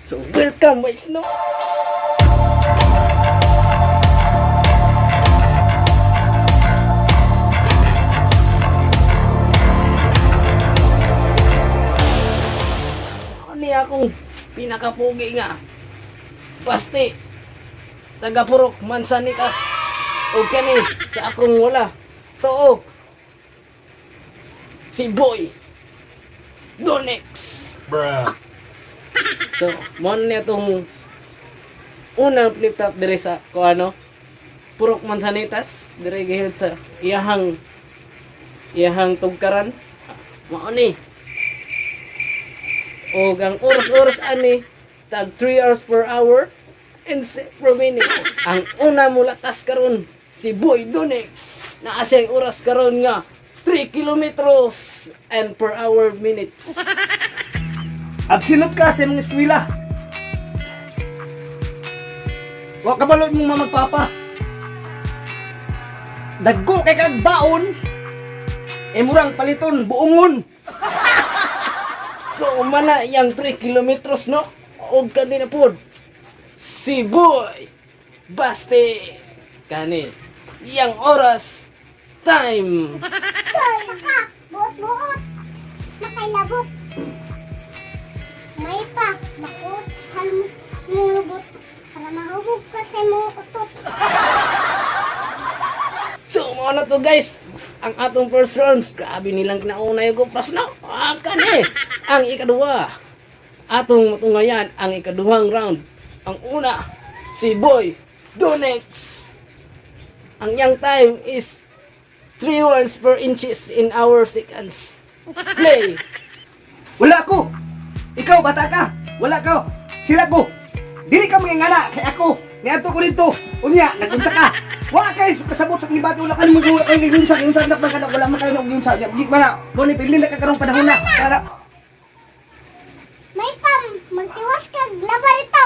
So, welcome, my snow! Ano akong pinakapugi nga? Basti, taga-Purok, Mansanitas, o kani, sa akong wala. Too, si Boy Donex. Bruh. So, mo niya itong unang flip top dire sa ko ano, Purok Mansanitas, dire gihil sa iyahang tugkaran. Mao ni. O ang oras-oras ani tag 3 hours per hour and 6 per minutes. Ang una mo latas karon si Boy Donex. Naa siyang oras karon nga 3 kilometers and per hour minutes. Absinot ka sa mga eskwela. Wa ka balot mong mamagpapa. Dagko kay kag baon. E murang paliton buongon. So, mana yang 3 kilometers, no? O kanina po. Si Boy Basti. Kani. Yang oras. Time. Saka, buot-buot. Nakailabot. May pa, bakot sa mulubot. Para mahubog ka sa mga utot. So, mga na to guys. Ang atong first rounds. Grabe nilang kinauna yung gupras, no? Kani. Ang ikaduha. Atong matungayan ang ikaduhang round. Ang una, si Boy Donex. Ang yang time is 3 words per inches in hour seconds. Play. Wala ko. Ikaw bata ka. Wala ka. Sila ko. Dili ka mga ngana kay ako. Niadto ko dito. Unya, nagunsa ka. Wa kay kasabot sa knibato wala ka mo kay nigunsa nak man kana wala man kana gunsa. Di mana. Mo ni pilin na ka karong panahon na. Para May pa, magtiwas ka, labar ito.